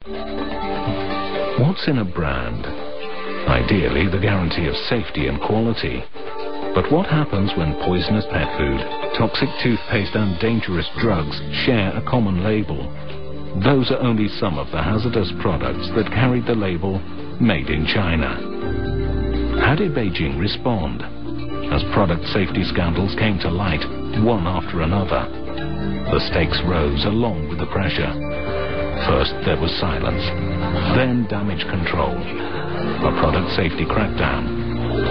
What's in a brand? Ideally, the guarantee of safety and quality. But what happens when poisonous pet food, toxic toothpaste and dangerous drugs share a common label? Those are only some of the hazardous products that carried the label Made in China. How did Beijing respond? As product safety scandals came to light, one after another, the stakes rose along with the pressure. First there was silence, then damage control, a product safety crackdown,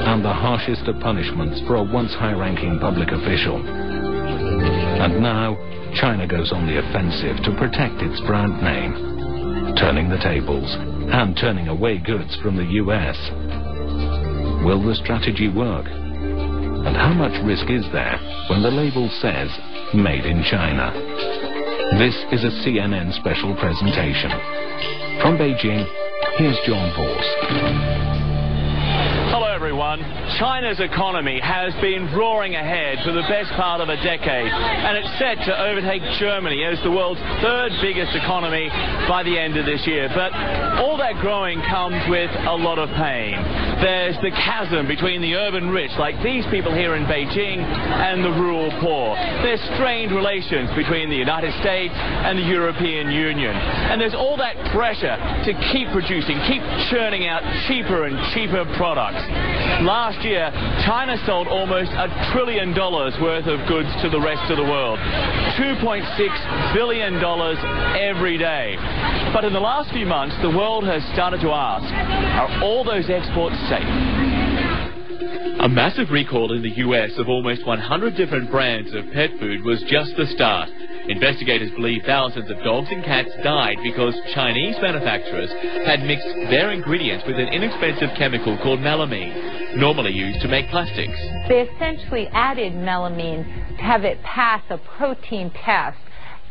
and the harshest of punishments for a once high-ranking public official. And now, China goes on the offensive to protect its brand name, turning the tables and turning away goods from the US. Will the strategy work? And how much risk is there when the label says Made in China? This is a CNN special presentation. From Beijing, here's John Vorse. Hello everyone. China's economy has been roaring ahead for the best part of a decade, and it's set to overtake Germany as the world's third biggest economy by the end of this year. But all that growing comes with a lot of pain. There's the chasm between the urban rich, like these people here in Beijing, and the rural poor. There's strained relations between the United States and the European Union. And there's all that pressure to keep producing, keep churning out cheaper and cheaper products. Last year, China sold almost $1 trillion worth of goods to the rest of the world. $2.6 billion every day. But in the last few months, the world has started to ask, are all those exports safe? A massive recall in the US of almost 100 different brands of pet food was just the start. Investigators believe thousands of dogs and cats died because Chinese manufacturers had mixed their ingredients with an inexpensive chemical called melamine, normally used to make plastics. They essentially added melamine to have it pass a protein test,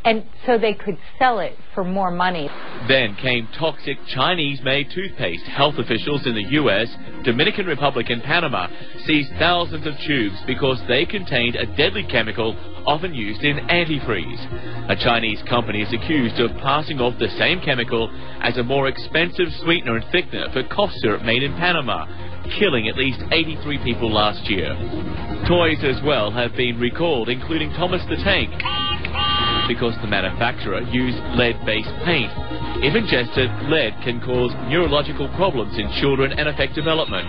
and so they could sell it for more money. Then came toxic Chinese-made toothpaste. Health officials in the US, Dominican Republic and Panama seized thousands of tubes because they contained a deadly chemical often used in antifreeze. A Chinese company is accused of passing off the same chemical as a more expensive sweetener and thickener for cough syrup made in Panama, killing at least 83 people last year. Toys as well have been recalled, including Thomas the Tank, because the manufacturer used lead-based paint. If ingested, lead can cause neurological problems in children and affect development.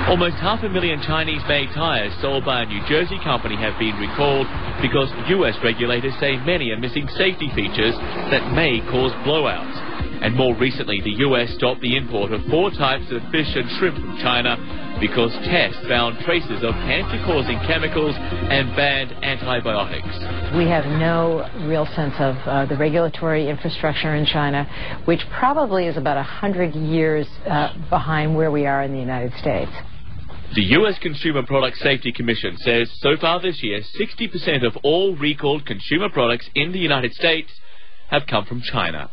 Almost 500,000 Chinese-made tires sold by a New Jersey company have been recalled because US regulators say many are missing safety features that may cause blowouts. And more recently, the US stopped the import of 4 types of fish and shrimp from China because tests found traces of cancer-causing chemicals and banned antibiotics. We have no real sense of the regulatory infrastructure in China, which probably is about 100 years behind where we are in the United States. The U.S. Consumer Product Safety Commission says so far this year, 60% of all recalled consumer products in the United States have come from China.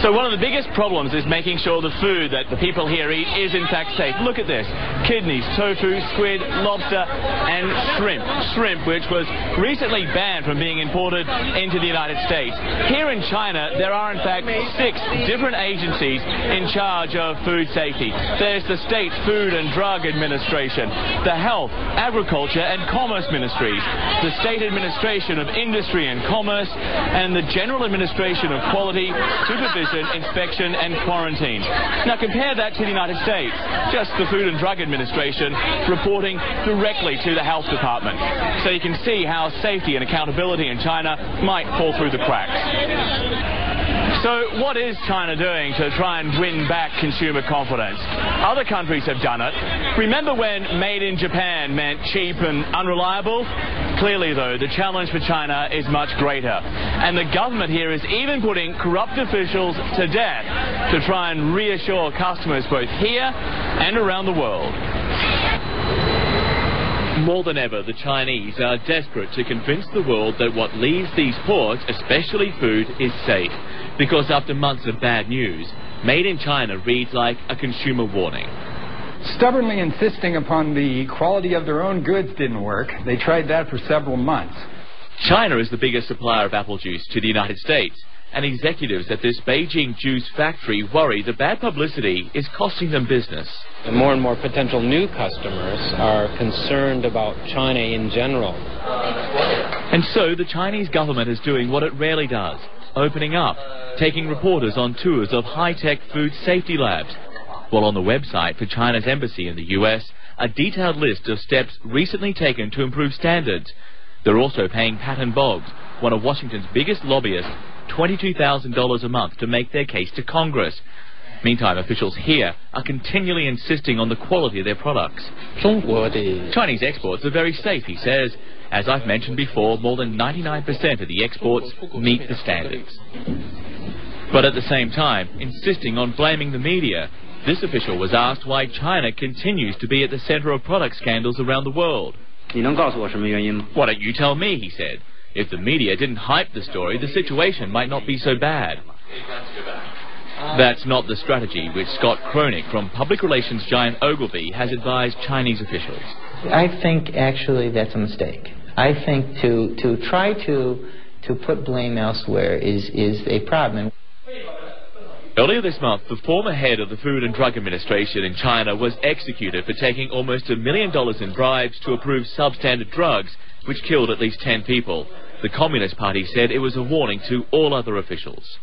So one of the biggest problems is making sure the food that the people here eat is in fact safe. Look at this. Kidneys, tofu, squid, lobster and shrimp. Shrimp, which was recently banned from being imported into the United States. Here in China, there are in fact 6 different agencies in charge of food safety. There's the State Food and Drug Administration, the Health, Agriculture and Commerce Ministries, the State Administration of Industry and Commerce, and the General Administration of Quality, Supervision, Inspection and Quarantine. Now compare that to the United States. Just the Food and Drug Administration reporting directly to the Health Department. So you can see how safety and accountability in China might fall through the cracks. So what is China doing to try and win back consumer confidence? Other countries have done it. Remember when made in Japan meant cheap and unreliable? Clearly, though, the challenge for China is much greater. And the government here is even putting corrupt officials to death to try and reassure customers both here and around the world. More than ever, the Chinese are desperate to convince the world that what leaves these ports, especially food, is safe. Because after months of bad news, Made in China reads like a consumer warning. Stubbornly insisting upon the quality of their own goods didn't work. They tried that for several months. China is the biggest supplier of apple juice to the United States. and executives at this Beijing juice factory worry the bad publicity is costing them business. And more potential new customers are concerned about China in general. And so the Chinese government is doing what it rarely does, opening up, taking reporters on tours of high-tech food safety labs. While on the website for China's embassy in the US, a detailed list of steps recently taken to improve standards. They're also paying Patton Boggs, one of Washington's biggest lobbyists, $22,000 a month to make their case to Congress. Meantime, officials here are continually insisting on the quality of their products. Chinese exports are very safe, he says. As I've mentioned before, more than 99% of the exports meet the standards. But at the same time, insisting on blaming the media, this official was asked why China continues to be at the center of product scandals around the world. Why don't you tell me, he said. If the media didn't hype the story, the situation might not be so bad. That's not the strategy which Scott Kroenig from public relations giant Ogilvy has advised Chinese officials. I think actually that's a mistake. I think to try to put blame elsewhere is a problem. Earlier this month, the former head of the Food and Drug Administration in China was executed for taking almost $1 million in bribes to approve substandard drugs, which killed at least 10 people. The Communist Party said it was a warning to all other officials.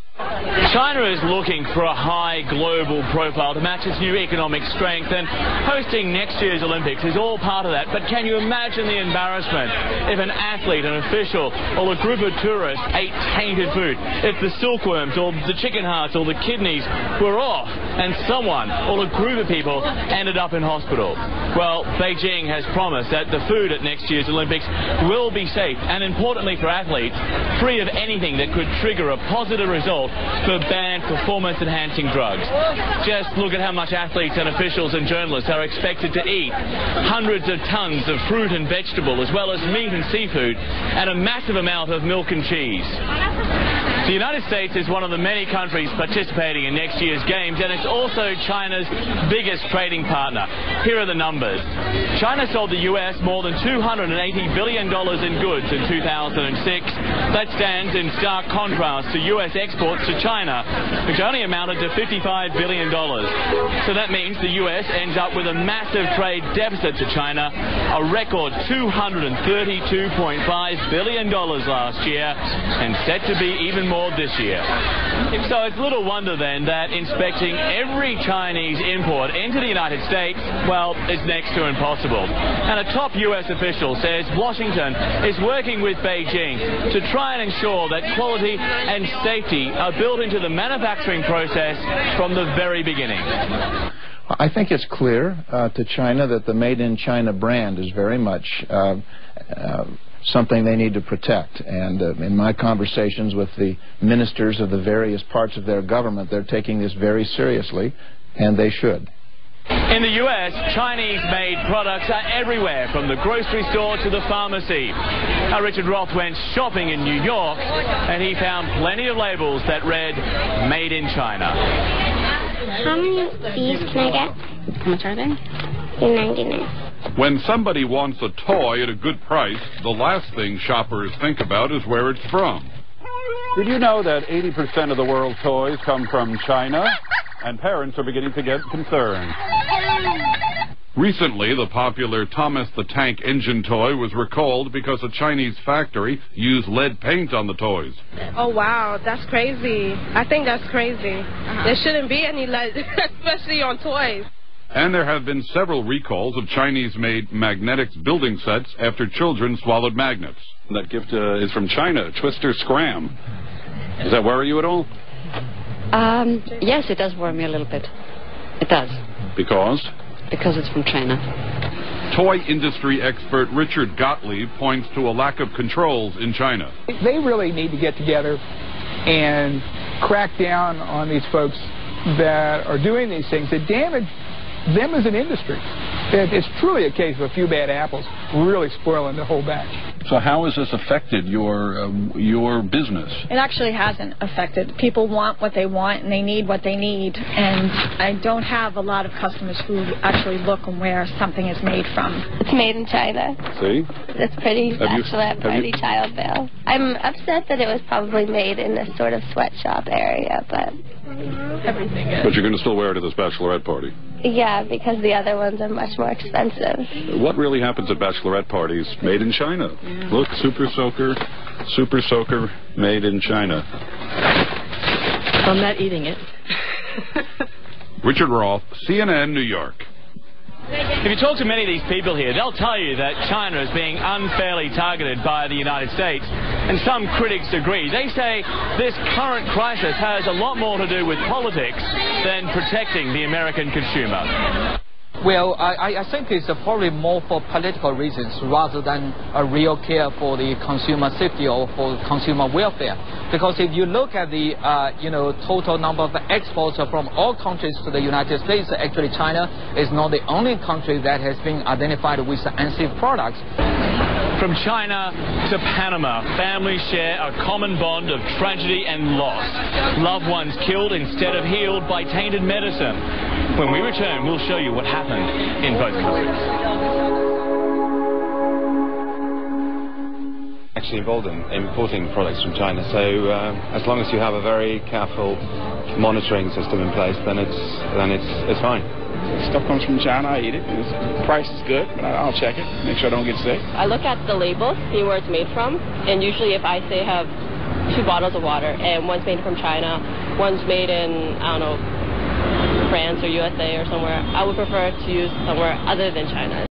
China is looking for a high global profile to match its new economic strength, and hosting next year's Olympics is all part of that. But can you imagine the embarrassment if an athlete, an official, or a group of tourists ate tainted food? If the silkworms or the chicken hearts or the kidneys were off and someone or a group of people ended up in hospital? Well, Beijing has promised that the food at next year's Olympics will be safe and, importantly for athletes, free of anything that could trigger a positive result for banned performance-enhancing drugs. Just look at how much athletes and officials and journalists are expected to eat. Hundreds of tons of fruit and vegetable, as well as meat and seafood, and a massive amount of milk and cheese. The United States is one of the many countries participating in next year's Games, and it's also China's biggest trading partner. Here are the numbers. China sold the US more than $280 billion in goods in 2006. That stands in stark contrast to US exports to China, which only amounted to $55 billion. So that means the US ends up with a massive trade deficit to China, a record $232.5 billion last year, and set to be even more this year. So it's little wonder then that inspecting every Chinese import into the United States, well, is next to impossible. And a top US official says Washington is working with Beijing to try and ensure that quality and safety are built into the manufacturing process from the very beginning. I think it's clear to China that the Made in China brand is very much something they need to protect. And in my conversations with the ministers of the various parts of their government, they're taking this very seriously, and they should. In the US, Chinese-made products are everywhere, from the grocery store to the pharmacy. Richard Roth went shopping in New York, and he found plenty of labels that read, Made in China. How many of these can I get? How much are they? $2.99. When somebody wants a toy at a good price, the last thing shoppers think about is where it's from. Did you know that 80% of the world's toys come from China? And parents are beginning to get concerned. Recently, the popular Thomas the Tank Engine toy was recalled because a Chinese factory used lead paint on the toys. Oh, wow, that's crazy. I think that's crazy. There shouldn't be any lead, especially on toys. And there have been several recalls of Chinese-made magnetics building sets after children swallowed magnets. That gift is from China, Twister Scram. Does that worry you at all? Yes, it does worry me a little bit. It does. Because? Because it's from China. Toy industry expert Richard Gottlieb points to a lack of controls in China. They really need to get together and crack down on these folks that are doing these things that damage them as an industry. It's truly a case of a few bad apples. really spoiling the whole batch. So how has this affected your business? It actually hasn't affected. People want what they want and they need what they need, and I don't have a lot of customers who actually look and where something is made from. It's made in China. See? It's pretty bachelorette party child bill. I'm upset that it was probably made in this sort of sweatshop area, but everything is. But you're going to still wear it at this bachorette party? Yeah, because the other ones are much more expensive. What really happens at bachelorette parties made in China? Yeah. Look, Super Soaker, made in China. I'm not eating it. Richard Roth, CNN, New York. If you talk to many of these people here, they'll tell you that China is being unfairly targeted by the United States, and some critics agree. They say this current crisis has a lot more to do with politics than protecting the American consumer. Well, I think it's probably more for political reasons rather than a real care for the consumer safety or for consumer welfare. Because if you look at the total number of exports from all countries to the United States, actually China is not the only country that has been identified with unsafe products. From China to Panama, families share a common bond of tragedy and loss. Loved ones killed instead of healed by tainted medicine. When we return, we'll show you what happened in both countries. Actually involved in importing products from China, so as long as you have a very careful monitoring system in place, then it's fine. Stuff comes from China, I eat it. The price is good, but I'll check it, make sure I don't get sick. I look at the label, see where it's made from, and usually if I say have 2 bottles of water, and one's made from China, one's made in, I don't know, France or USA or somewhere, I would prefer to use somewhere other than China.